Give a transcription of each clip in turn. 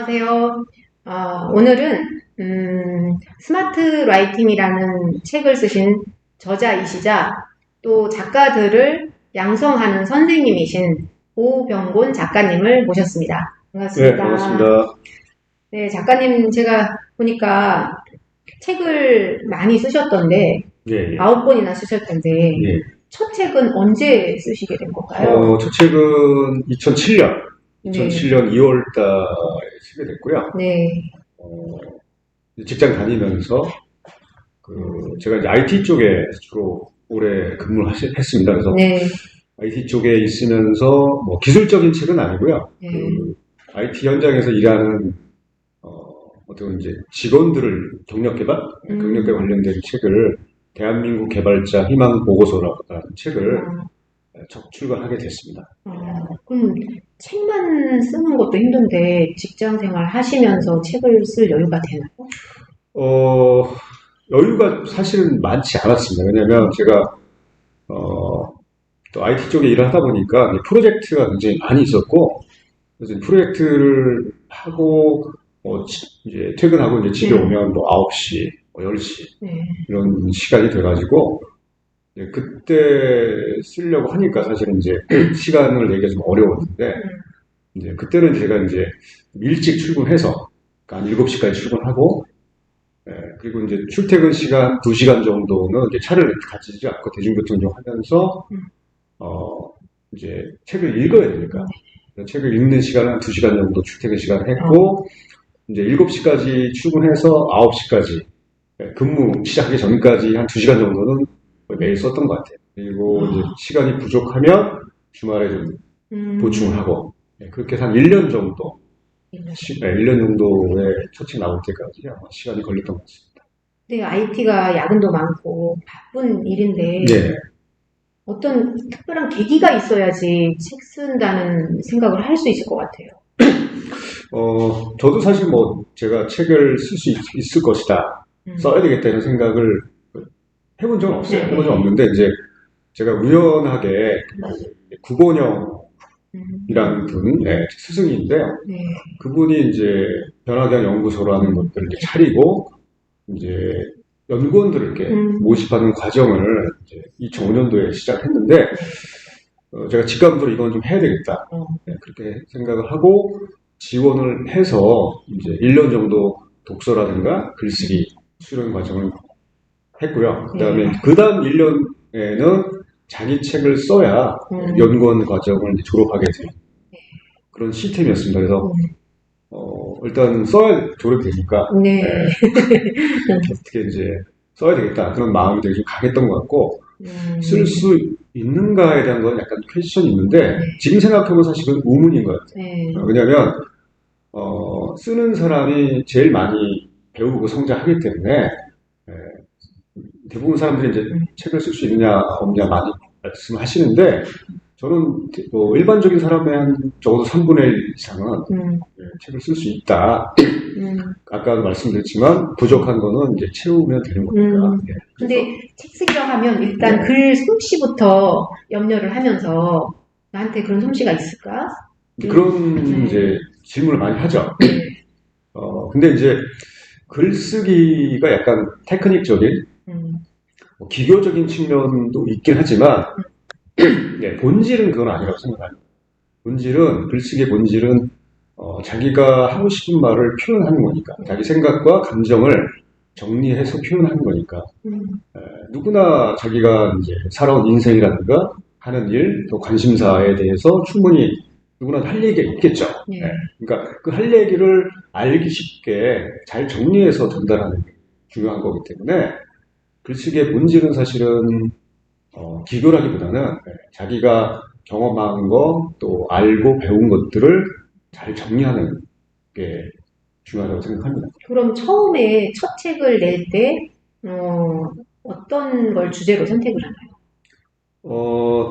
안녕하세요. 오늘은 스마트 라이팅이라는 책을 쓰신 저자이시자 또 작가들을 양성하는 선생님이신 오병곤 작가님을 모셨습니다. 네, 반갑습니다. 반갑습니다. 네, 작가님 제가 보니까 책을 많이 쓰셨던데 예, 예. 9권이나 쓰셨던데 예. 첫 책은 언제 쓰시게 된 건가요? 첫 책은 2007년 네. 2월 달에 쓰게 됐고요. 네. 직장 다니면서, 제가 이제 IT 쪽에 주로 오래 근무를 했습니다. 그래서 네. IT 쪽에 있으면서, 기술적인 책은 아니고요. 네. IT 현장에서 일하는, 어떤 이제 직원들을 경력개발 관련된 책을 대한민국 개발자 희망 보고서라는 책을 출간하게 됐습니다. 그럼 책만 쓰는 것도 힘든데 직장 생활 하시면서 책을 쓸 여유가 되나요? 여유가 사실은 많지 않았습니다. 왜냐면 제가, 또 IT 쪽에 일을 하다 보니까 프로젝트가 굉장히 많이 있었고, 그래서 프로젝트를 하고, 이제 퇴근하고 이제 집에 오면 9시, 10시, 이런 시간이 돼가지고, 그때 쓰려고 하니까 사실은 이제 시간을 내기가 좀 어려웠는데, 이제 그때는 제가 이제 일찍 출근해서, 그러니까 한 7시까지 출근하고, 그리고 이제 출퇴근 시간 2시간 정도는 이제 차를 가지지 않고 대중교통 이용하면서, 이제 책을 읽어야 되니까. 책을 읽는 시간은 한 2시간 정도 출퇴근 시간 했고, 이제 7시까지 출근해서 9시까지, 근무 시작하기 전까지 한 2시간 정도는 매일 썼던 것 같아요. 그리고 이제 시간이 부족하면 주말에 좀 보충을 하고, 그렇게 해서 한 1년 정도, 1년 정도의 첫 책 나올 때까지 아마 시간이 걸렸던 것 같습니다. 네, IT가 야근도 많고 바쁜 일인데, 네. 어떤 특별한 계기가 있어야지 책 쓴다는 생각을 할 수 있을 것 같아요. 저도 사실 제가 책을 쓸 수 있을 것이다, 써야 되겠다 이런 생각을 해본 적은 없어요. 해본 적은 없는데, 이제 제가 우연하게 구본영이라는 분, 스승인데요. 그분이 이제 변화경 연구소라는 것들을 이제 차리고, 이제 연구원들을 이렇게 모집하는 과정을 이제 2005년도에 시작했는데, 제가 직감으로 이건 좀 해야 되겠다. 그렇게 생각을 하고 지원을 해서 이제 1년 정도 독서라든가 글쓰기 수련 과정을 했고요. 그 다음 1년에는 자기 책을 써야 연구원 과정을 이제 졸업하게 된 그런 시스템이었습니다. 그래서 일단 써야 졸업이 되니까 어떻게 이제 써야 되겠다 그런 마음이 되게 좀 강했던 것 같고, 쓸 수 있는가에 대한 건 약간 퀘스천이 있는데 지금 생각해보면 사실은 의문인 것 같아요. 왜냐하면 쓰는 사람이 제일 많이 배우고 성장하기 때문에 대부분 사람들이 이제 책을 쓸 수 있냐 없냐 많이 말씀하시는데, 저는 일반적인 사람의 한 적어도 3분의 1 이상은 책을 쓸 수 있다. 아까도 말씀드렸지만 부족한 거는 이제 채우면 되는 거니까. 근데 책 쓰기로 하면 일단 글 솜씨부터 염려를 하면서 나한테 그런 솜씨가 있을까? 그런 이제 질문을 많이 하죠. 근데 이제 글쓰기가 약간 테크닉적인 기교적인 측면도 있긴 하지만 본질은 그건 아니라고 생각합니다. 글쓰기의 본질은 자기가 하고 싶은 말을 표현하는 거니까, 자기 생각과 감정을 정리해서 표현하는 거니까, 누구나 자기가 이제 살아온 인생이라든가 하는 일, 또 관심사에 대해서 충분히 누구나 할 얘기가 있겠죠. 그러니까 그 할 얘기를 알기 쉽게 잘 정리해서 전달하는 게 중요한 거기 때문에, 글쓰기의 본질은 사실은 기교라기보다는 자기가 경험한 거, 또 알고 배운 것들을 잘 정리하는 게 중요하다고 생각합니다. 그럼 처음에 첫 책을 낼 때 어떤 걸 주제로 선택을 하나요?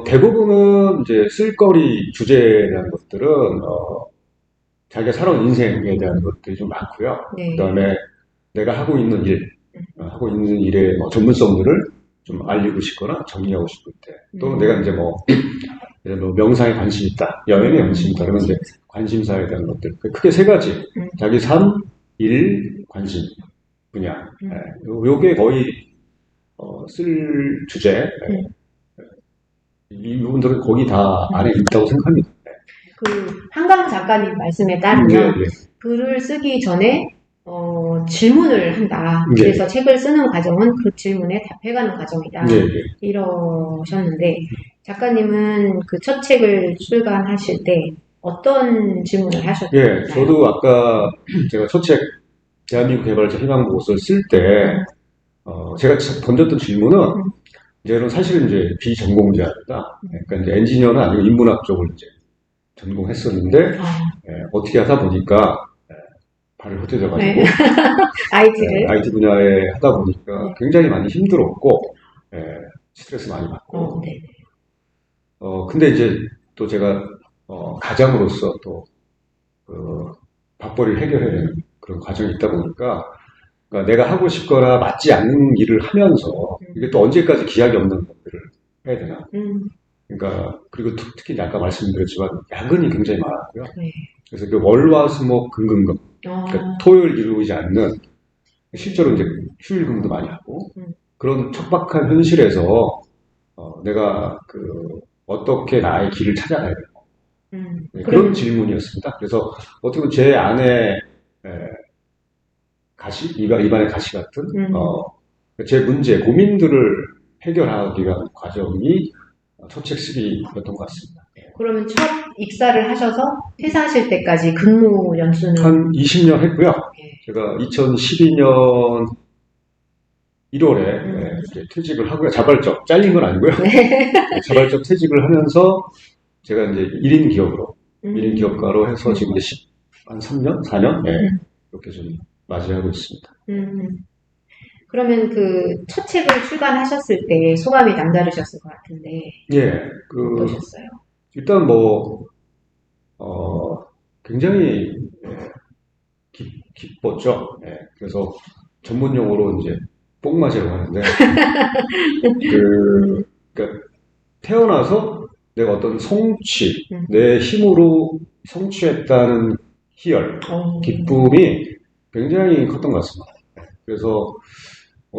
대부분은 이제 쓸거리 주제라는 것들은 자기가 살아온 인생에 대한 것들이 좀 많고요. 그다음에 내가 하고 있는 일의 전문성들을 좀 알리고 싶거나 정리하고 싶을 때, 또 내가 이제 명상에 관심 있다, 여행에 관심 있다, 그러면 이제 관심사에 대한 것들. 크게 세 가지. 자기 삶, 일, 관심 분야. 요게 거의 쓸 주제. 이 부분들은 거의 다 안에 있다고 생각합니다. 그 한강 작가님 말씀에 따르면 네, 네. 글을 쓰기 전에 질문을 한다. 네. 그래서 책을 쓰는 과정은 그 질문에 답해가는 과정이다. 네, 네. 이러셨는데 작가님은 그 첫 책을 출간하실 때 어떤 질문을 하셨나요? 예, 저도 아까 제가 첫 책 대한민국 개발자 희망보고서를 쓸 때 제가 던졌던 질문은 저는 사실은 이제 비전공자입니다. 그러니까 이제 엔지니어는 아니고 인문학 쪽을 이제 전공했었는데 어떻게 하다 보니까 발을 헛디뎌가지고 네. IT를 IT 분야에 하다 보니까 굉장히 많이 힘들었고 스트레스 많이 받고 네. 근데 이제 또 제가 가장으로서 또 밥벌이를 해결해야 되는 그런 과정이 있다 보니까 그러니까 내가 하고 싶거나 맞지 않는 일을 하면서 이게 또 언제까지 기약이 없는 것들을 해야 되나. 그러니까 그리고 특히 아까 말씀드렸지만 야근이 굉장히 많았고요. 네. 그래서 그 월화수목 금금금 그러니까 토요일 이루어지지 않는 실제로 이제 휴일 근무도 많이 하고 그런 척박한 현실에서 내가 어떻게 나의 길을 찾아가야 되나. 네, 그런 질문이었습니다. 그래서 어떻게 보면 제 안에 입안의 가시 같은 제 문제, 고민들을 해결하기 위한 과정이 첫 책 쓰기였던 것 같습니다. 그러면 첫 입사를 하셔서 퇴사하실 때까지 근무 연수는? 한 20년 했고요. 제가 2012년 1월에 퇴직을 하고요. 자발적, 잘린 건 아니고요. 자발적 퇴직을 하면서 제가 이제 1인 기업으로, 1인 기업가로 해서 지금 이제 한 3년? 4년? 이렇게 좀 맞이하고 있습니다. 그러면 그 첫 책을 출간하셨을 때 소감이 남다르셨을 것 같은데. 예, 어떠셨어요? 일단 굉장히 기뻤죠. 그래서 전문 용어로 이제 뽕맞이라고 하는데, 그러니까 태어나서 내가 어떤 성취, 내 힘으로 성취했다는 희열, 기쁨이 굉장히 컸던 것 같습니다. 그래서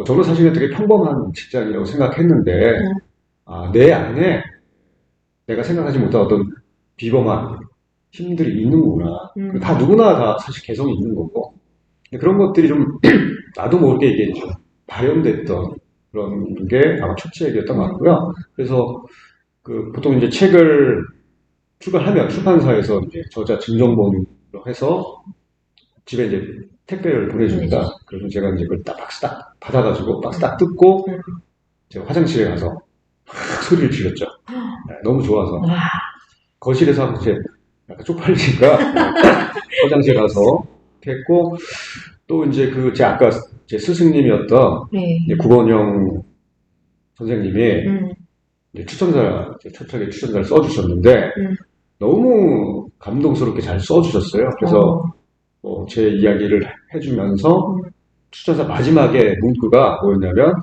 저는 사실은 되게 평범한 직장이라고 생각했는데 내 안에 내가 생각하지 못한 어떤 비범한 힘들이 있는구나. 다 누구나 다 사실 개성이 있는 거고 그런 것들이 좀 나도 모르게 이게 좀 발현됐던 그런 게 아마 첫 책이었던 것 같고요. 그래서 보통 이제 책을 출간하면 출판사에서 이제 저자 증정본으로 해서 집에 이제 택배를 보내줍니다. 그래서 제가 이제 그걸 박스 딱 받아가지고 박스 딱 뜯고 제가 화장실에 가서 막 소리를 질렀죠. 너무 좋아서 거실에서 이제 약간 쪽팔리니까 화장실에 가서 이렇게 했고 또 이제 제 아까 제 스승님이었던 이제 구건영 선생님이 이제 첫 책에 추천사를 써주셨는데 너무 감동스럽게 잘 써주셨어요. 그래서 제 이야기를 해주면서 추천사 마지막에 문구가 뭐였냐면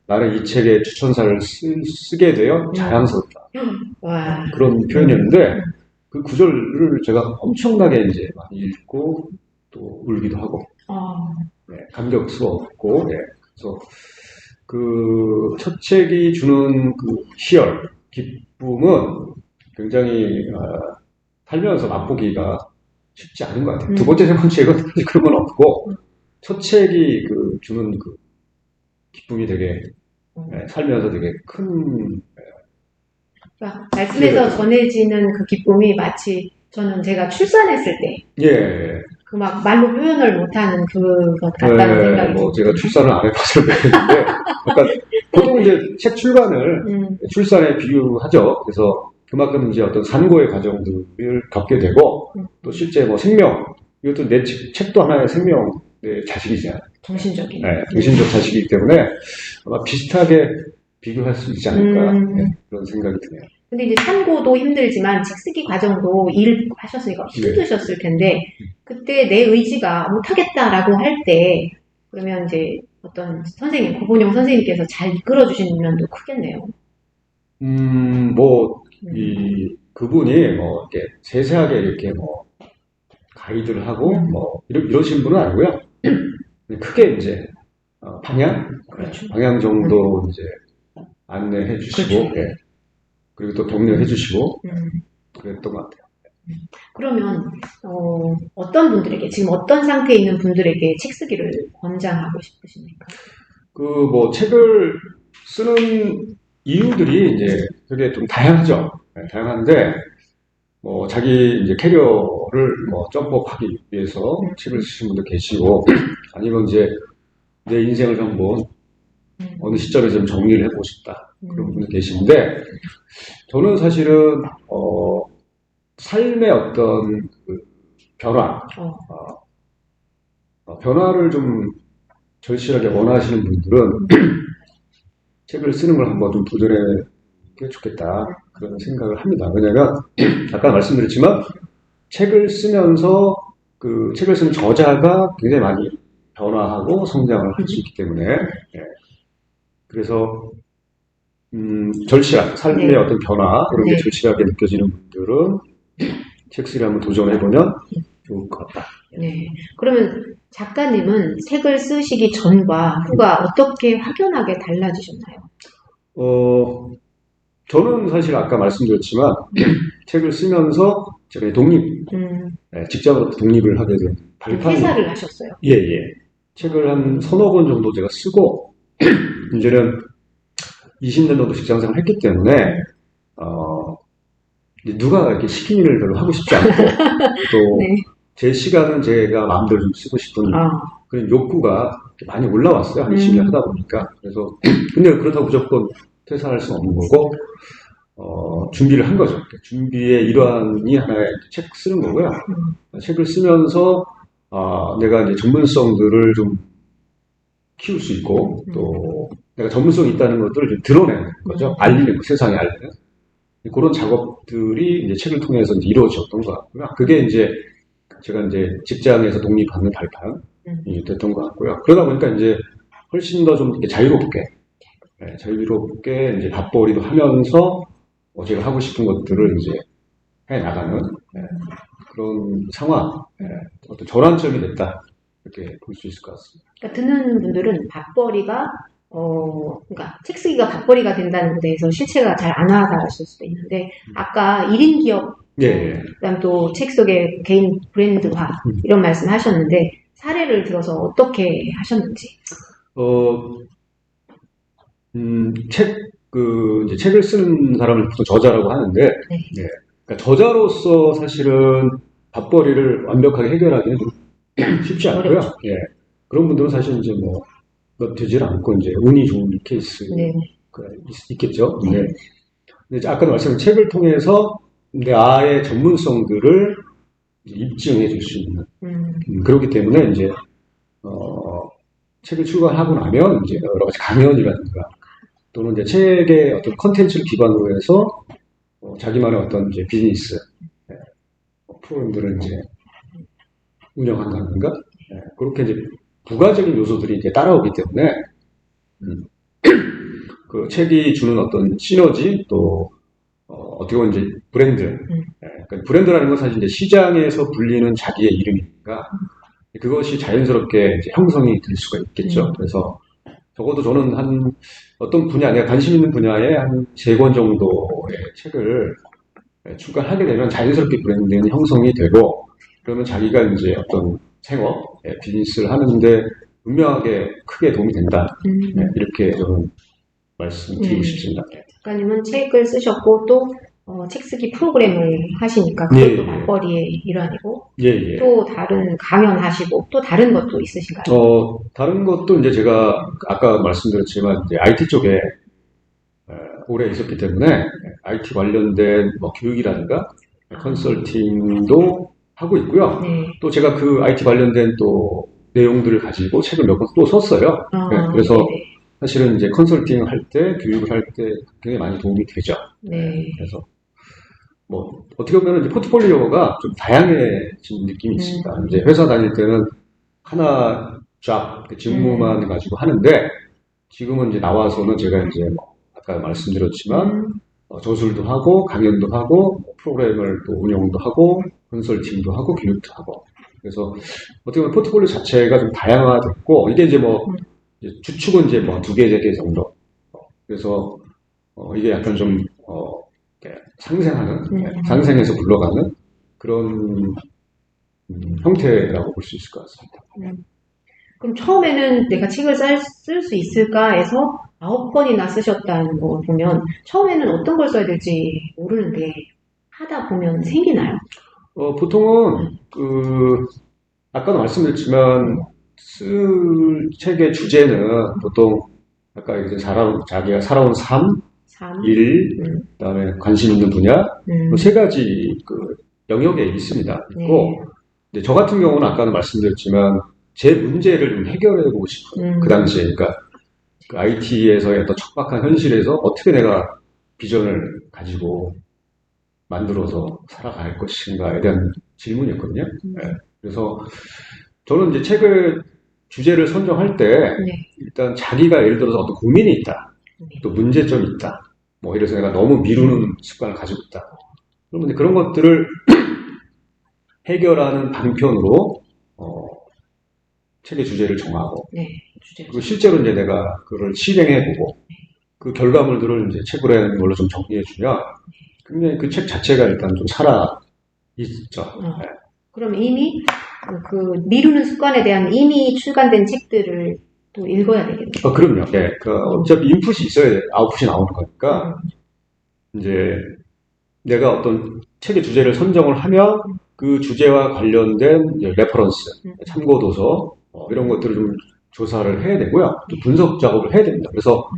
나는 이 책에 추천사를 쓰게 되어 자랑스럽다. 그런 표현이었는데 그 구절을 제가 엄청나게 이제 많이 읽고 또 울기도 하고 감격스러웠고 그래서 그 첫 책이 주는 그 희열, 기쁨은 굉장히 살면서 맛보기가 쉽지 않은 것 같아요. 두 번째, 세 번째 책은 그런 건 없고 첫 책이 주는 그 기쁨이 되게 살면서 되게 큰 말씀에서 전해지는 그 기쁨이 마치 저는 제가 출산했을 때 그 막 말로 표현을 못하는 그것 같다는 생각이 뭐 제가 출산을 안 해봐서 모르겠는데 약간 보통 이제 책 출간을 출산에 비유하죠. 그래서 그만큼 이제 어떤 산고의 과정들을 겪게 되고 또 실제 뭐 생명 이것도 내 책도 하나의 생명의 자식이잖아요. 정신적인 정신적 자식이기 때문에 아마 비슷하게 비교할 수 있지 않을까 그런 생각이 드네요. 근데 이제 산고도 힘들지만 책 쓰기 과정도 일 하셨으니까 힘드셨을 텐데 그때 내 의지가 못하겠다라고 할 때 그러면 이제 어떤 선생님, 고본영 선생님께서 잘 이끌어 주시는 면도 크겠네요. 그분이 뭐 이렇게 세세하게 이렇게 뭐 가이드를 하고 뭐 이러신 분은 아니고요. 크게 이제 방향, 그렇죠. 방향 정도 이제 안내해 주시고, 그렇죠. 예. 그리고 또 격려해 주시고 그랬던 것 같아요. 그러면 어떤 분들에게 지금 어떤 상태에 있는 분들에게 책 쓰기를 권장하고 싶으십니까? 그 뭐 책을 쓰는 이유들이 이제 되게 좀 다양하죠. 네, 다양한데 뭐 자기 이제 캐리어를 뭐 점프업하기 위해서 책을 쓰시는 분도 계시고 아니면 이제 내 인생을 한번 어느 시점에 좀 정리를 해보고 싶다 그런 분도 계신데 저는 사실은 삶의 어떤 그 변화, 변화를 좀 절실하게 원하시는 분들은 책을 쓰는 걸 한번 좀 도전해 게 좋겠다 그런 생각을 합니다. 왜냐하면 아까 말씀드렸지만 책을 쓰면서 그 책을 쓴 저자가 굉장히 많이 변화하고 성장을 할 수 있기 때문에 그래서 절실한 삶의 네. 어떤 변화 이런 게 네. 절실하게 느껴지는 분들은 책 쓰기 한번 도전해보면 좋을 것 같다. 네. 그러면 작가님은 책을 쓰시기 전과 후가 어떻게 확연하게 달라지셨나요? 저는 사실 아까 말씀드렸지만 책을 쓰면서 제가 독립, 직장으로부터 독립을 하게 된 발판. 회사를 하셨어요? 예. 책을 한 서너 권 정도 제가 쓰고 이제는 20년 정도 직장생활을 했기 때문에 누가 이렇게 시킨 일을 별로 하고 싶지 않고 또 제 시간은 제가 마음대로 좀 쓰고 싶은 그런 욕구가 많이 올라왔어요. 열심히 하다 보니까. 그래서 근데 그렇다고 무조건 퇴사할 수는 없는 거고 준비를 한 거죠. 준비의 일환이 하나의 책 쓰는 거고요. 책을 쓰면서 내가 이제 전문성들을 좀 키울 수 있고 또 내가 전문성이 있다는 것들을 좀 드러내는 거죠. 알리는 거, 세상에 알리는 그런 작업들이 이제 책을 통해서 이제 이루어졌던 것 같고요. 그게 이제 제가 이제 직장에서 독립하는 발판이 됐던 것 같고요. 그러다 보니까 이제 훨씬 더 좀 자유롭게 이제 밥벌이도 하면서 제가 하고 싶은 것들을 이제 해 나가는 그런 상황, 어떤 전환점이 됐다 이렇게 볼 수 있을 것 같습니다. 그러니까 듣는 분들은 밥벌이가 그러니까 책 쓰기가 밥벌이가 된다는 데에서 실체가 잘 안 와닿으실 수도 있는데 아까 1인 기업, 그다음 또 책 속에 개인 브랜드화 이런 말씀하셨는데 사례를 들어서 어떻게 하셨는지. 이제 책을 쓰는 사람을 보통 저자라고 하는데, 그러니까 저자로서 사실은 밥벌이를 완벽하게 해결하기는 좀 쉽지 않고요. 그런 분들은 사실 이제 되질 않고 이제 운이 좋은 케이스가 있겠죠. 근데 이제 아까도 말씀드린 책을 통해서 나의 전문성들을 입증해 줄 수 있는 그렇기 때문에 이제 책을 출간하고 나면 이제 여러 가지 강연이라든가 또는 이제 책의 어떤 컨텐츠를 기반으로 해서 자기만의 어떤 이제 비즈니스 프로그램들을 이제 운영한다든가 그렇게 이제 부가적인 요소들이 이제 따라오기 때문에 그 책이 주는 어떤 시너지 또 어떻게 보면 이제 브랜드 그러니까 브랜드라는 건 사실 이제 시장에서 불리는 자기의 이름이니까 그것이 자연스럽게 이제 형성이 될 수가 있겠죠. 그래서 적어도 저는 한 어떤 분야, 내가 관심 있는 분야에 한 3권 정도의 책을 출간하게 되면 자연스럽게 브랜드는 형성이 되고 그러면 자기가 이제 어떤 생업, 비즈니스를 하는데 분명하게 크게 도움이 된다. 이렇게 저는 말씀드리고 싶습니다. 작가님은 책을 쓰셨고 또 책 쓰기 프로그램을 하시니까 그것도 밥벌이의 일환이고 또 다른 강연하시고 또 다른 것도 있으신가요? 다른 것도 이제 제가 아까 말씀드렸지만 이제 IT 쪽에 오래 있었기 때문에 IT 관련된 교육이라든가 컨설팅도 하고 있고요. 또 제가 그 IT 관련된 또 내용들을 가지고 책을 몇 권 또 썼어요. 그래서 사실은 이제 컨설팅을 할 때, 교육을 할 때 굉장히 많이 도움이 되죠. 그래서 어떻게 보면 이제 포트폴리오가 좀 다양해진 느낌이 있습니다. 이제 회사 다닐 때는 하나 직무만 가지고 하는데 지금은 이제 나와서는 제가 이제 아까 말씀드렸지만 저술도 하고 강연도 하고 프로그램을 또 운영도 하고 컨설팅도 하고 교육도 하고. 그래서 어떻게 보면 포트폴리오 자체가 좀 다양화됐고, 이게 이제 뭐 이제 주축은 이제 뭐 2개, 3개 정도. 그래서 이게 약간 좀 이렇게 상생해서 굴러가는 그런 형태라고 볼 수 있을 것 같습니다. 그럼 처음에는 내가 책을 쓸 수 있을까 해서 9권이나 쓰셨다는 거 보면 처음에는 어떤 걸 써야 될지 모르는데 하다 보면 생기나요? 보통은 아까도 말씀드렸지만 쓸 책의 주제는 보통 아까 이제 자기가 살아온 삶, 일, 그다음에 관심 있는 분야, 세 가지 영역에 있습니다. 있고, 네. 저 같은 경우는 아까도 말씀드렸지만 제 문제를 좀 해결해보고 싶어요. 그 당시에, 그러니까 그 IT에서의 어떤 척박한 현실에서 어떻게 내가 비전을 가지고 만들어서 살아갈 것인가에 대한 질문이었거든요. 네. 그래서 저는 이제 책을 주제를 선정할 때 일단 자기가 예를 들어서 어떤 고민이 있다, 또 문제점이 있다, 뭐 이래서 내가 너무 미루는 습관을 가지고 있다. 그러면 그런 것들을 해결하는 방편으로 책의 주제를 정하고, 그리고 실제로 이제 내가 그걸 실행해보고, 그 결과물들을 이제 책으로 하는 걸로 좀 정리해주면, 굉장히 그 책 자체가 일단 좀 살아있죠. 네. 그럼 이미 그 미루는 습관에 대한 이미 출간된 책들을 또 읽어야 되겠네요. 그럼요. 네. 어차피 인풋이 있어야 아웃풋이 나오는 거니까, 이제 내가 어떤 책의 주제를 선정을 하면 그 주제와 관련된 레퍼런스, 참고도서, 이런 것들을 좀 조사를 해야 되고요. 또 분석 작업을 해야 됩니다. 그래서,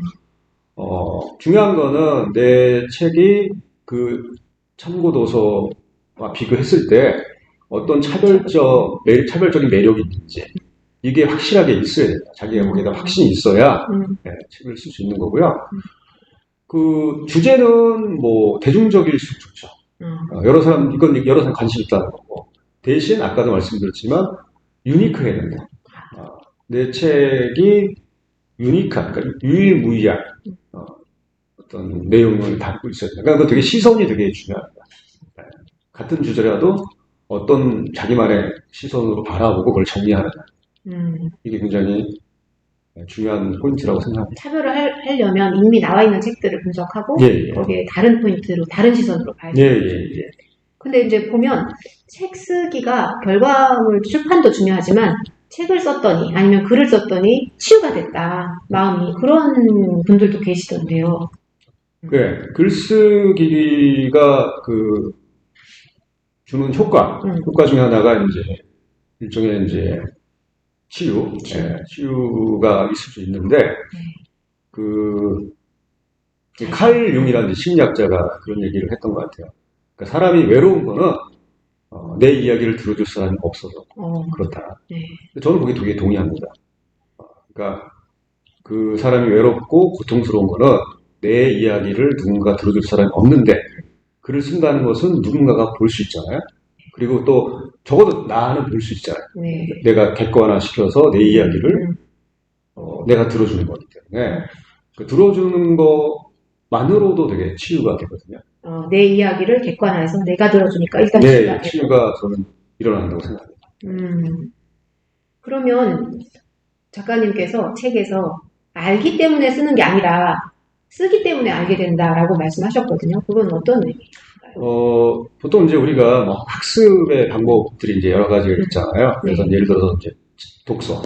중요한 거는 내 책이 그 참고도서와 비교했을 때 어떤 차별적인 매력이 있는지, 이게 확실하게 있어야 됩니다. 자기가 거기에다 확신이 있어야 책을 쓸 수 있는 거고요. 그 주제는 뭐 대중적일수록 좋죠. 여러 사람 관심 있다는 거고. 대신 아까도 말씀드렸지만 유니크해야 된다. 내 책이 유니크한, 그러니까 유일무이한 어떤 내용을 담고 있어야 된다. 그러니까 되게 시선이 되게 중요합니다. 같은 주제라도 어떤 자기만의 시선으로 바라보고 그걸 정리하느냐. 이게 굉장히 중요한 포인트라고 생각합니다. 차별을 하려면 이미 나와 있는 책들을 분석하고 거기에 다른 포인트로, 다른 시선으로 봐야 돼요. 근데 이제 보면 책 쓰기가 결과물 출판도 중요하지만 책을 썼더니 아니면 글을 썼더니 치유가 됐다 마음이, 그런 분들도 계시던데요. 네, 글쓰기가 주는 효과 중에 하나가 이제 일종의 이제 치유가 있을 수 있는데, 칼 융이라는 심리학자가 그런 얘기를 했던 것 같아요. 그러니까 사람이 외로운 거는 내 이야기를 들어줄 사람이 없어서 그렇다. 저는 거기에 되게 동의합니다. 그러니까 그 사람이 외롭고 고통스러운 거는 내 이야기를 누군가 들어줄 사람이 없는데, 글을 쓴다는 것은 누군가가 볼 수 있잖아요. 그리고 또 적어도 나는 볼 수 있잖아요. 내가 객관화시켜서 내 이야기를 내가 들어주는 거기 때문에 들어주는 것만으로도 되게 치유가 되거든요. 내 이야기를 객관화해서 내가 들어주니까 일단 치유가 저는 일어난다고 생각합니다. 그러면 작가님께서 책에서 알기 때문에 쓰는 게 아니라 쓰기 때문에 알게 된다라고 말씀하셨거든요. 그건 어떤 의미인가요? 보통 이제 우리가 뭐 학습의 방법들이 이제 여러 가지가 있잖아요. 그래서 예를 들어서 이제 독서,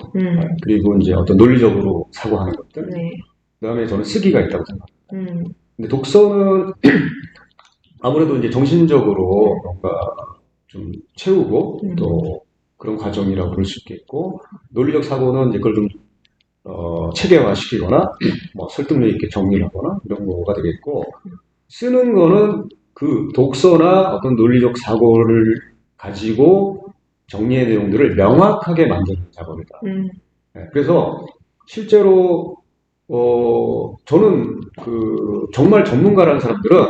그리고 이제 어떤 논리적으로 사고하는 것들, 그 다음에 저는 쓰기가 있다고 생각합니다. 근데 독서는 아무래도 이제 정신적으로 뭔가 좀 채우고 또 그런 과정이라고 볼 수 있겠고, 논리적 사고는 이제 그걸 좀 체계화시키거나 뭐 설득력 있게 정리를 하거나 이런 거가 되겠고, 쓰는 거는 그 독서나 어떤 논리적 사고를 가지고 정리의 내용들을 명확하게 만드는 작업이다. 그래서 실제로 저는 정말 전문가라는 사람들은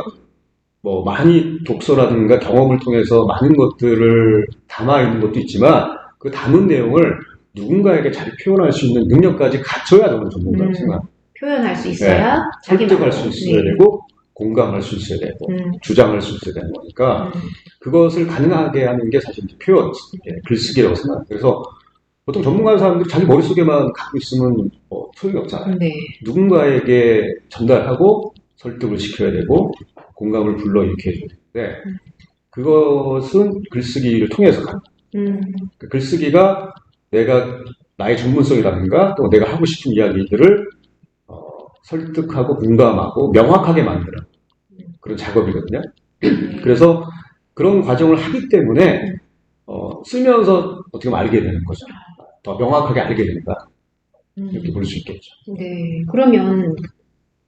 뭐 많이 독서라든가 경험을 통해서 많은 것들을 담아 있는 것도 있지만 그 담은 내용을 누군가에게 잘 표현할 수 있는 능력까지 갖춰야 저는 전문가라고 생각합니다. 표현할 수 있어야 설득할 수 있어야 되고 공감할 수 있어야 되고 주장할 수 있어야 되는 거니까 그것을 가능하게 하는 게 사실 이제 표현, 글쓰기라고 생각합니다. 그래서 보통 전문가 사람들이 자기 머릿속에만 갖고 있으면 소용이 없잖아요. 네. 누군가에게 전달하고 설득을 시켜야 되고 공감을 불러일으켜야 되는데 그것은 글쓰기를 통해서 갑니다. 그 글쓰기가 나의 전문성이라든가 또 내가 하고 싶은 이야기들을 설득하고 공감하고 명확하게 만드는 그런 작업이거든요. 그래서 그런 과정을 하기 때문에 쓰면서 어떻게 보면 알게 되는 거죠. 더 명확하게 알게 된다. 이렇게 볼 수 있겠죠. 네. 그러면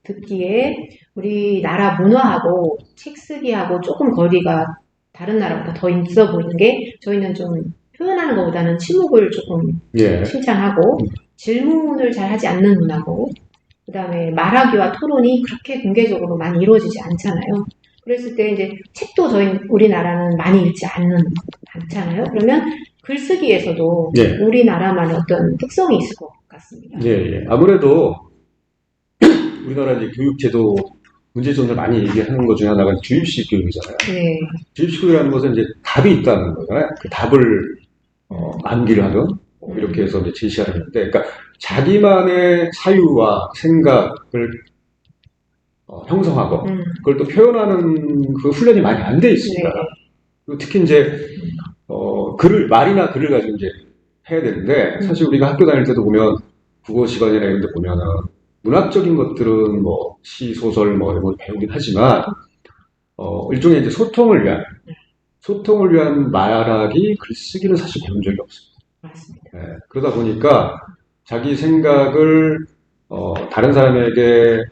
듣기에 우리나라 문화하고 책 쓰기하고 조금 거리가 다른 나라보다 더 있어 보이는 게 저희는 좀 표현하는 것보다는 침묵을 조금 칭찬하고 질문을 잘 하지 않는 문화고 그 다음에 말하기와 토론이 그렇게 공개적으로 많이 이루어지지 않잖아요. 그랬을 때 이제 책도 우리나라는 많이 읽지 않잖아요. 그러면 글쓰기에서도 우리나라만의 어떤 특성이 있을 것 같습니다. 아무래도 우리나라 이제 교육제도 문제점을 많이 얘기하는 것 중에 하나가 주입식 교육이잖아요. 주입식 교육이라는 것은 이제 답이 있다는 거잖아요. 그 답을 암기를 하든 이렇게 해서 이제 제시하는 건데, 그러니까 자기만의 사유와 생각을 형성하고 그걸 또 표현하는 그 훈련이 많이 안 돼 있습니다. 특히 이제 말이나 글을 가지고 이제 해야 되는데 사실 우리가 학교 다닐 때도 보면 국어 시간이나 이런 데 보면은 문학적인 것들은 뭐 시, 소설 뭐 이런 걸 배우긴 하지만 일종의 이제 소통을 위한 말하기, 글쓰기는 사실 배운 적이 없습니다. 맞습니다. 그러다 보니까 자기 생각을 다른 사람에게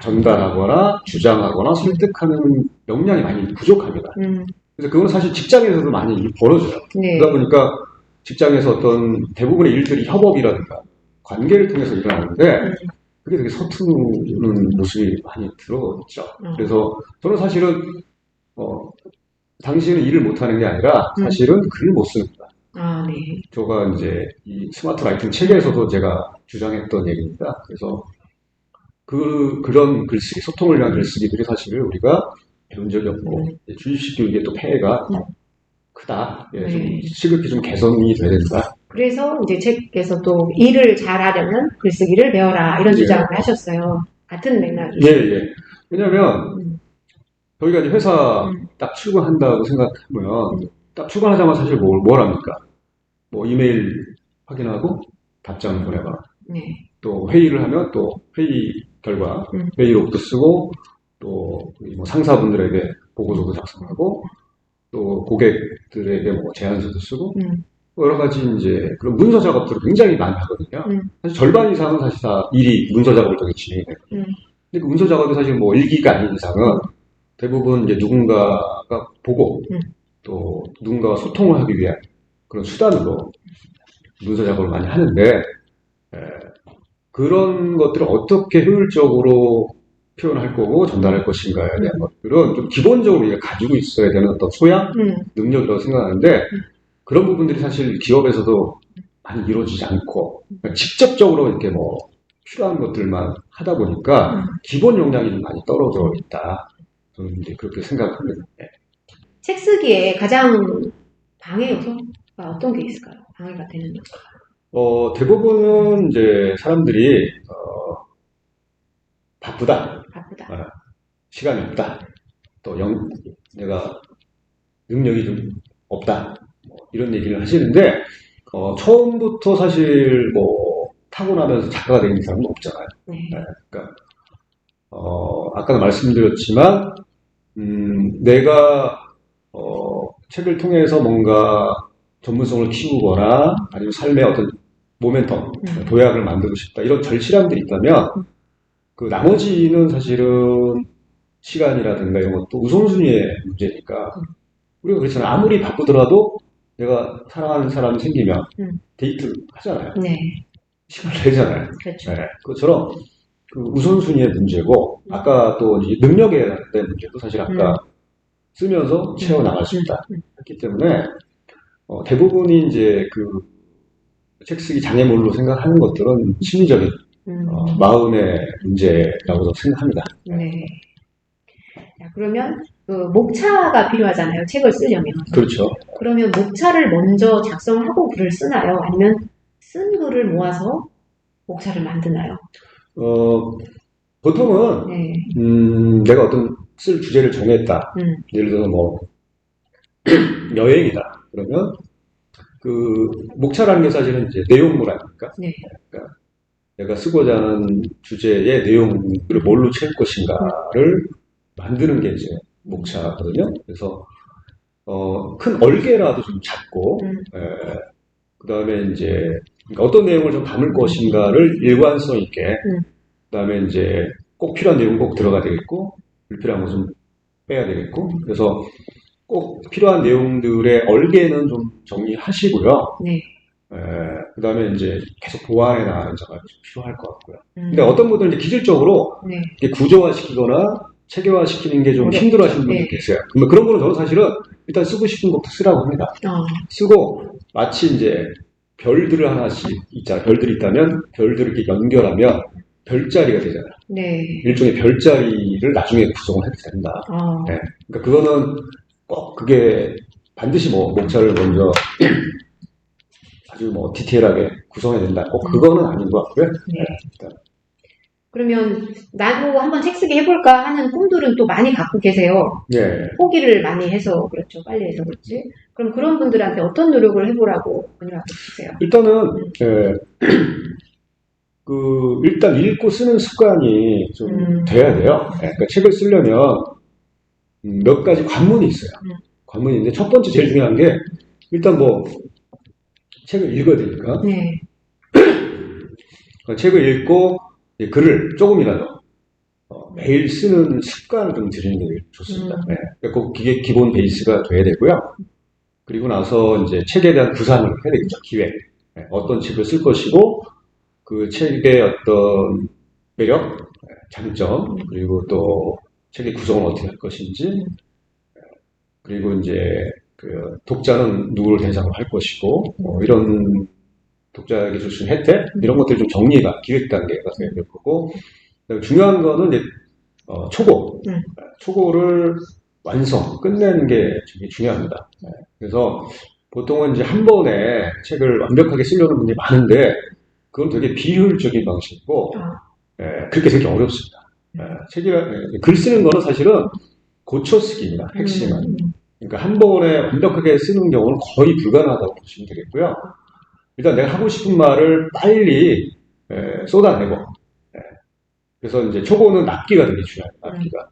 전달하거나 주장하거나 설득하는 역량이 많이 부족합니다. 그래서 그거는 사실 직장에서도 많이 벌어져요. 그러다 보니까 직장에서 어떤 대부분의 일들이 협업이라든가 관계를 통해서 일어나는데 그게 되게 서투는 모습이 많이 들어있죠. 그래서 저는 사실은 당신은 일을 못하는 게 아니라 사실은 글을 못 씁니다. 제가 이제 이 스마트 라이팅 책에서도 제가 주장했던 얘기입니다. 그래서 그런 글쓰기, 소통을 위한 글쓰기들이 사실 우리가 배운 적이 없고 주입식 교육의 또 폐해가 크다. 좀 시급히 좀 개선이 돼야 된다. 그래서 이제 책에서도 일을 잘하려면 글쓰기를 배워라 이런 주장을 하셨어요. 같은 맥락이죠. 왜냐하면 저희가 이제 회사 딱 출근한다고 생각하면 딱 출근하자마자 사실 뭘 합니까? 뭐 이메일 확인하고 답장을 보내거나 또 회의를 하면 또 회의 결과 회의록도 쓰고 또 뭐 상사분들에게 보고서도 작성하고 또 고객들에게 뭐 제안서도 쓰고 여러 가지 이제 그런 문서 작업들을 굉장히 많이 하거든요. 사실 절반 이상은 사실 다 일이 문서 작업을 통해 진행이 되거든요. 근데 그 문서 작업이 사실 뭐 일기가 아닌 이상은 대부분 이제 누군가가 보고 또 누군가와 소통을 하기 위한 그런 수단으로 문서 작업을 많이 하는데 그런 것들을 어떻게 효율적으로 표현할 거고 전달할 것인가에 대한 것들은 좀 기본적으로 우리가 가지고 있어야 되는 어떤 소양, 능력이라고 생각하는데 그런 부분들이 사실 기업에서도 많이 이루어지지 않고 직접적으로 이렇게 뭐 필요한 것들만 하다 보니까 기본 역량이 좀 많이 떨어져 있다. 저는 이제 그렇게 생각합니다. 책 쓰기에 가장 방해 요소가 어떤 게 있을까요? 방해가 되는 요소가? 대부분은 이제 사람들이 바쁘다. 시간이 없다. 또 내가 능력이 좀 없다. 뭐 이런 얘기를 하시는데 처음부터 사실 뭐 타고나면서 작가가 되는 사람은 없잖아요. 그러니까 아까도 말씀드렸지만 내가 책을 통해서 뭔가 전문성을 키우거나 아니면 삶의 어떤 모멘텀, 도약을 만들고 싶다 이런 절실함들이 있다면 그 나머지는 사실은 시간이라든가 이런 것도 우선순위의 문제니까 우리가 그렇잖아요. 아무리 바쁘더라도 내가 사랑하는 사람이 생기면 데이트 하잖아요. 시간을 내잖아요. 그것처럼 그 우선순위의 문제고 아까 또 능력에 대한 문제도 사실 아까 쓰면서 채워나갈 수 있다 했기 때문에 대부분이 이제 그 책 쓰기 장애물로 생각하는 것들은 심리적인 마음의 문제라고 생각합니다. 그러면 그 목차가 필요하잖아요. 책을 쓰려면. 그렇죠. 그러면 목차를 먼저 작성하고 글을 쓰나요? 아니면 쓴 글을 모아서 목차를 만드나요? 보통은 네. 내가 어떤 쓸 주제를 정했다. 예를 들어서 뭐 여행이다. 그러면 그 목차라는 게 사실은 이제 내용물 아닙니까? 네. 그러니까 내가 쓰고자 하는 주제의 내용을 뭘로 채울 것인가를 만드는 게 이제 목차거든요. 그래서 큰 얼개라도 좀 잡고 그 다음에 이제 그러니까 어떤 내용을 좀 담을 것인가를 일관성 있게 그 다음에 이제 꼭 필요한 내용은 꼭 들어가야 되겠고 불필요한 것은 빼야 되겠고 그래서 꼭 필요한 내용들의 얼개는 좀 정리하시고요. 네. 그 다음에 이제 계속 보완해 나가는 작업이 필요할 것 같고요. 근데 어떤 분들은 이제 기질적으로 네. 이게 구조화시키거나 체계화시키는 게 좀 힘들어 하시는 분들 네. 계세요. 근데 그런 거는 저는 사실은 일단 쓰고 싶은 것도 쓰라고 합니다. 쓰고 마치 이제 별들을 하나씩 있잖아요. 별들이 있다면 별들을 이렇게 연결하면 별자리가 되잖아요. 네. 일종의 별자리를 나중에 구성을 해도 된다. 네. 그러니까 그거는 꼭 그게 반드시 뭐 목차를 먼저 아주 뭐 디테일하게 구성해야 된다. 꼭 그거는 아닌 것 같고요. 네. 그러면 나도 한번 책 쓰기 해볼까 하는 꿈들은 또 많이 갖고 계세요. 네. 포기를 많이 해서 그렇죠. 빨리 해서 그렇지. 그럼 그런 분들한테 어떤 노력을 해보라고 권유하고 싶으세요? 일단은 일단 읽고 쓰는 습관이 좀 돼야 돼요. 그러니까 책을 쓰려면 몇 가지 관문이 있어요. 관문이 있는데 첫 번째 제일 중요한 게 일단 뭐 책을 읽어야 되니까. 네. 책을 읽고 글을 조금이라도 매일 쓰는 습관을 좀 들이는 게 좋습니다. 네. 그러니까 그게 기본 베이스가 돼야 되고요. 그리고 나서 이제 책에 대한 구상을 해야 되겠죠. 기획. 네. 어떤 책을 쓸 것이고 그 책의 어떤 매력, 장점, 그리고 또 책의 구성을 어떻게 할 것인지, 그리고 이제 그 독자는 누구를 대상으로 할 것이고 이런 독자에게 줄 수 있는 혜택 이런 것들이 좀 정리가 기획 단계가 돼야 될 거고 중요한 거는 이제 초고를 완성 끝내는 게 되게 중요합니다. 그래서 보통은 이제 한 번에 책을 완벽하게 쓰려는 분들이 많은데 그건 되게 비효율적인 방식이고 그렇게 되게 어렵습니다. 글 쓰는 거는 사실은 고쳐쓰기입니다. 핵심은. 그러니까 한 번에 완벽하게 쓰는 경우는 거의 불가능하다고 보시면 되겠고요. 일단 내가 하고 싶은 말을 빨리 쏟아내고 그래서 이제 초고는 납기가 되게 중요해요. 납기가.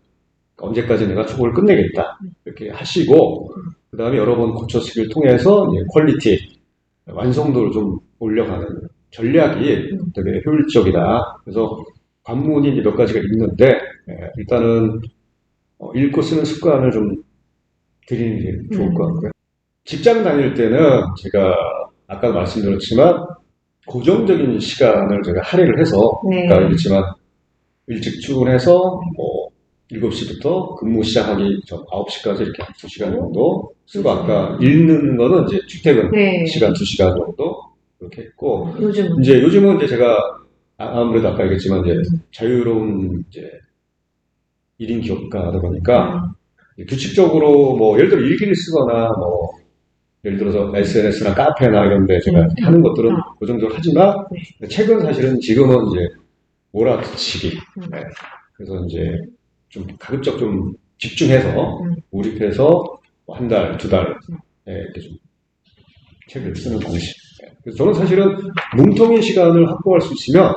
언제까지 내가 초고를 끝내겠다 이렇게 하시고 그 다음에 여러 번 고쳐쓰기를 통해서 이제 퀄리티 완성도를 좀 올려가는 전략이 되게 효율적이다. 그래서 관문이 이제 몇 가지가 있는데 일단은 읽고 쓰는 습관을 좀 들이는 게 좋을 것 같고요. 직장 다닐 때는 제가 아까 말씀드렸지만 고정적인 시간을 제가 할애를 해서 아까 그랬지만 일찍 출근해서 뭐 7시부터 근무 시작하기 전 9시까지 이렇게 2시간 정도 쓰고 아까 읽는 거는 이제 출퇴근 시간 2시간 정도 이렇게 했고 요즘은 이제 제가 아무래도 아까 얘기했지만 이제 자유로운 이제 1인 기업가다 보니까 규칙적으로 뭐 예를 들어 일기를 쓰거나 뭐 예를 들어서 SNS나 카페나 이런 데 제가 하는 것들은 고정적으로 하지만 책은 사실은 지금은 이제 몰아붙이기 그래서 이제 좀 가급적 좀 집중해서 몰입해서 한 달, 2달 이렇게 좀 책을 쓰는 방식. 그래서 저는 사실은 뭉텅이 시간을 확보할 수 있으면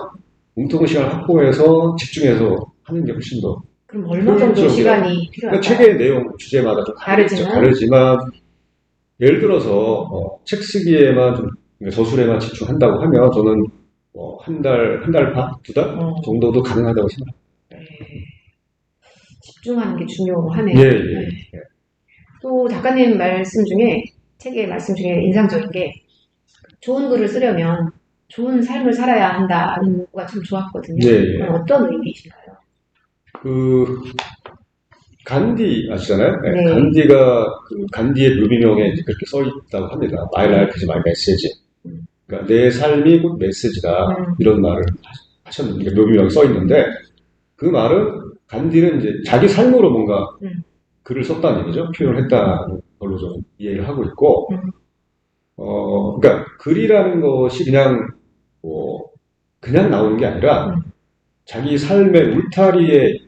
뭉텅이 시간을 확보해서 집중해서 하는 게 훨씬 더 그럼 얼마 정도 시간이 필요할까요? 그러니까 책의 내용, 주제마다 좀 다르지만 예를 들어서 책 쓰기에만 좀 저술에만 집중한다고 하면 저는 한 달 반, 2달 정도도 가능하다고 생각합니다. 집중하는 게 중요하네요. 또 작가님 말씀 중에 책의 말씀 중에 인상적인 게 좋은 글을 쓰려면 좋은 삶을 살아야 한다는 거가 참 좋았거든요. 어떤 의미이신가요? 간디 아시잖아요? 간디가 간디의 묘비명에 그렇게 써 있다고 합니다. My life is my message. 그러니까 내 삶이 곧 메시지다 이런 말을 하셨는데 묘비명에 써 있는데 그 말은 간디는 이제 자기 삶으로 뭔가 글을 썼다는 얘기죠. 표현을 했다는 걸로 좀 이해를 하고 있고, 그러니까 글이라는 것이 그냥 나오는 게 아니라 자기 삶의 울타리에서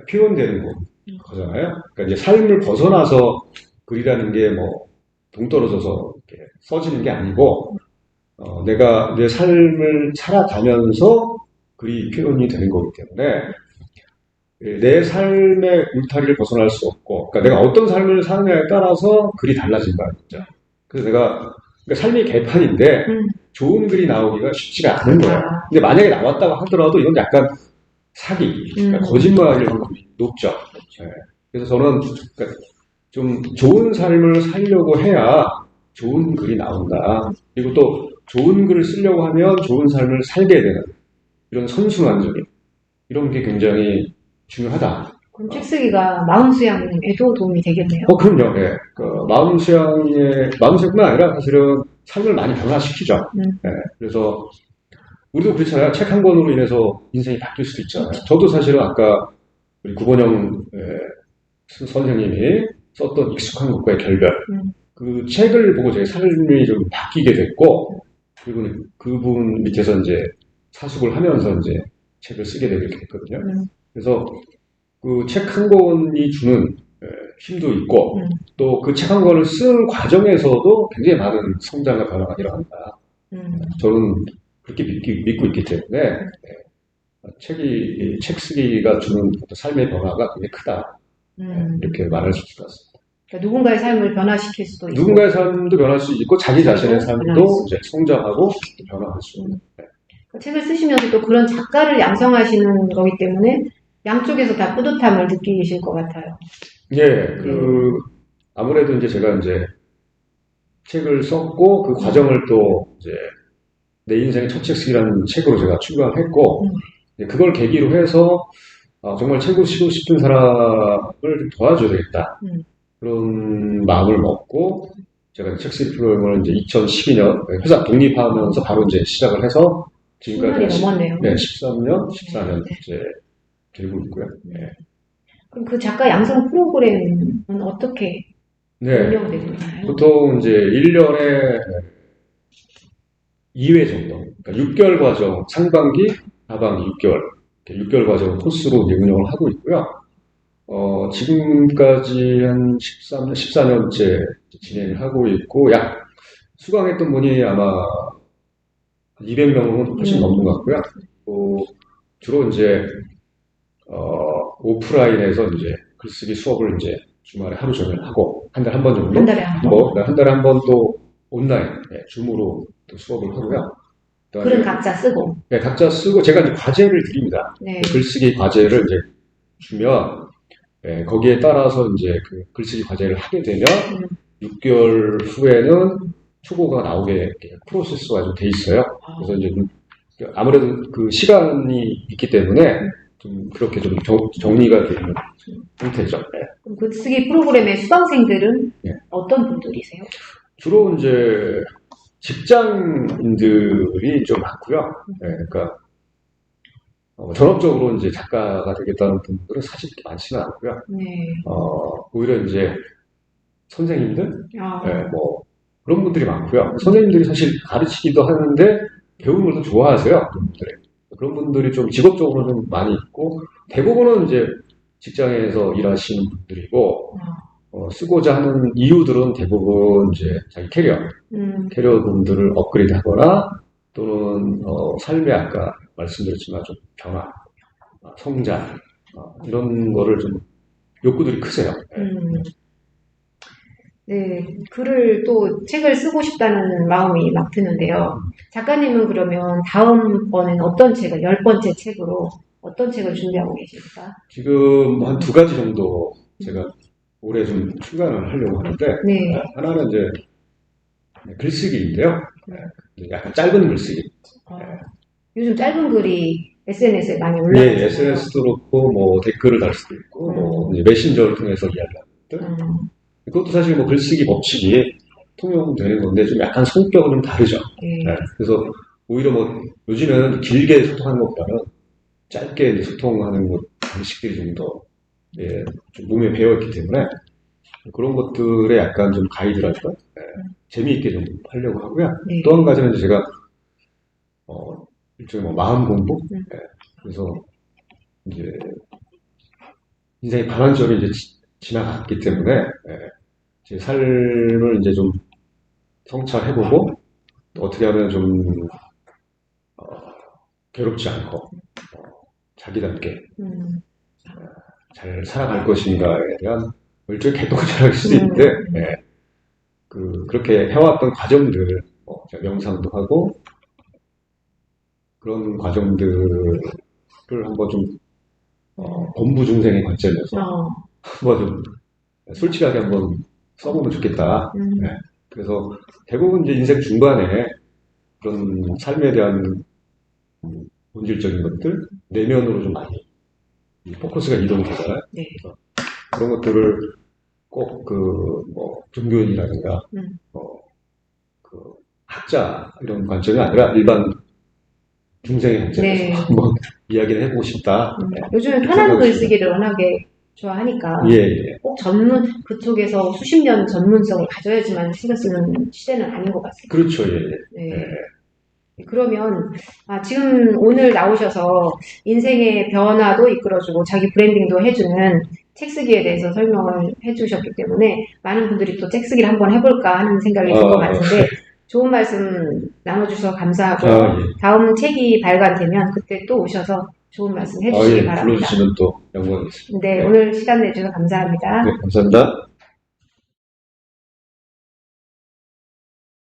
표현되는 거잖아요. 그러니까 이제 삶을 벗어나서 글이라는 게 뭐 동떨어져서 이렇게 써지는 게 아니고, 내가 내 삶을 살아가면서 글이 표현이 되는 거기 때문에 내 삶의 울타리를 벗어날 수 없고, 그러니까 내가 어떤 삶을 사느냐에 따라서 글이 달라진다는 거죠. 그래서 그러니까 삶이 개판인데 좋은 글이 나오기가 쉽지가 않은 거예요. 근데 만약에 나왔다고 하더라도 이건 약간 사기, 그러니까 거짓말일 확률이 높죠. 네. 그래서 저는 그러니까 좀 좋은 삶을 살려고 해야 좋은 글이 나온다. 그리고 또 좋은 글을 쓰려고 하면 좋은 삶을 살게 되는 이런 선순환적인 이런 게 굉장히 중요하다. 그럼 책 쓰기가 마음 수양에도 도움이 되겠네요. 그럼요. 예. 마음 수양뿐만 아니라 사실은 삶을 많이 변화시키죠. 예. 그래서 우리도 그렇잖아요. 책 한 권으로 인해서 인생이 바뀔 수도 있잖아요. 저도 사실은 아까 우리 구본영 선생님이 썼던 익숙한 것과의 결별 그 책을 보고 제 삶이 좀 바뀌게 됐고, 그리고 그분 밑에서 이제 사숙을 하면서 이제 책을 쓰게 되게 됐거든요. 그래서 그 책 한 권이 주는 힘도 있고, 또 그 책 한 권을 쓰는 과정에서도 굉장히 많은 성장과 변화가 일어난다. 저는 그렇게 믿고 있기 때문에 책 쓰기가 주는 삶의 변화가 굉장히 크다. 이렇게 말할 수 있을 것 같습니다. 그러니까 누군가의 삶을 변화시킬 수도 있고, 누군가의 삶도 변할 수 있고, 자기 자신의 삶도 이제 성장하고 변화할 수 있는. 책을 쓰시면서 또 그런 작가를 양성하시는 거기 때문에 양쪽에서 다 뿌듯함을 느끼실 것 같아요. 예, 아무래도 이제 제가 이제 책을 썼고, 그 과정을 또 이제 내 인생의 첫 책 쓰기라는 책으로 제가 출간을 했고, 그걸 계기로 해서 정말 책을 쓰고 싶은 사람을 좀 도와줘야 되겠다. 그런 마음을 먹고, 제가 책 쓰기 프로그램을 이제 2012년 회사 독립하면서 바로 이제 시작을 해서 지금까지 13년, 14년 이제 되고 있고요. 네. 그럼 그 작가 양성 프로그램은 어떻게 운영되나요? 보통 이제 1년에 2회 정도, 그러니까 6개월 과정, 상반기, 하반기 6개월 과정 코스로 이제 운영을 하고 있고요. 지금까지 한 14년째 진행을 하고 있고, 수강했던 분이 아마 200명은 훨씬 넘는 것 같고요. 주로 이제, 오프라인에서 이제 글쓰기 수업을 이제 주말에 하루 종일 하고, 한 달에 한 번 정도. 한 달에 한 번. 한 달에 한 번 또 온라인, 줌으로 또 수업을 하고요. 글은 각자 쓰고. 네, 각자 쓰고, 제가 이제 과제를 드립니다. 네. 글쓰기 과제를 이제 주면, 거기에 따라서 이제 그 글쓰기 과제를 하게 되면, 6개월 후에는 초고가 나오게 프로세스가 좀 돼 있어요. 그래서 이제 아무래도 그 시간이 있기 때문에 좀 그렇게 좀 정리가 되는 상태죠. 그럼 글쓰기 프로그램의 수강생들은 어떤 분들이세요? 주로 이제 직장인들이 좀 많고요. 그러니까 전업적으로 이제 작가가 되겠다는 분들은 사실 그렇게 많지는 않고요. 오히려 이제 선생님들, 뭐 그런 분들이 많고요. 선생님들이 사실 가르치기도 하는데 배우는 걸 더 좋아하세요. 그런 분들이 좀 직업적으로 좀 많이 있고, 대부분은 이제 직장에서 일하시는 분들이고, 쓰고자 하는 이유들은 대부분 이제 자기 캐리어 분들을 업그레이드 하거나, 또는, 삶의 아까 말씀드렸지만 좀 변화, 성장, 이런 거를 좀 욕구들이 크세요. 네, 책을 쓰고 싶다는 마음이 막 드는데요. 작가님은 그러면 다음번에는 어떤 책을, 10번째 책으로 어떤 책을 준비하고 계십니까? 지금 한 2가지 정도 제가 올해 좀 출간을 하려고 하는데, 하나는 이제 글쓰기인데요. 약간 짧은 글쓰기. 요즘 짧은 글이 SNS에 많이 올라가요. 네, SNS도 그렇고, 뭐 댓글을 달 수도 있고, 뭐 이제 메신저를 통해서 이야기하는 것들. 그것도 사실 뭐 글쓰기 법칙이 통용되는 건데 좀 약간 성격은 좀 다르죠. 그래서 오히려 뭐 요즘에는 길게 소통하는 것보다는 짧게 이제 소통하는 것, 방식들이 좀 더, 예, 좀 몸에 배어있기 때문에 그런 것들에 약간 좀 가이드랄까? 예, 재미있게 좀 하려고 하고요. 네. 또 한 가지는 이제 제가, 일종의 뭐 마음 공부? 예, 그래서 이제 인생의 반환점이 이제 지나갔기 때문에, 예, 제 삶을 이제 좀 성찰해보고, 또 어떻게 하면 좀, 어, 괴롭지 않고, 자기답게 잘 살아갈 것인가에 대한 일종의 개똥처럼 수도 있는데, 예, 그렇게 해왔던 과정들, 제가 명상도 하고, 그런 과정들을 한번 좀, 본부 중생의 관점에서 한번 좀 솔직하게 한번 써보면 좋겠다. 예, 그래서 대부분 이제 인생 중반에 그런 삶에 대한 본질적인 것들, 내면으로 좀 많이 이 포커스가 이동이 되잖아요. 네. 그래서 그런 것들을 꼭 종교인이라든가, 그 학자 이런 관점이 아니라 일반 중생의 관점에서 네. 한번 이야기를 해보고 싶다. 요즘은 편한 글쓰기를 워낙에 좋아하니까 예. 꼭 그쪽에서 수십 년 전문성을 가져야지만 신경 쓰는 시대는 아닌 것 같습니다. 그렇죠. 예. 네. 예. 그러면 지금 오늘 나오셔서 인생의 변화도 이끌어주고 자기 브랜딩도 해주는 책쓰기에 대해서 설명을 해주셨기 때문에 많은 분들이 또 책쓰기를 한번 해볼까 하는 생각이 들 것 같은데 좋은 말씀 나눠주셔서 감사하고 예. 다음 책이 발간되면 그때 또 오셔서 좋은 말씀 해주시기 바랍니다. 불러주시면 또 영광이겠습니다. 네, 오늘 시간 내주셔서 감사합니다. 네, 감사합니다.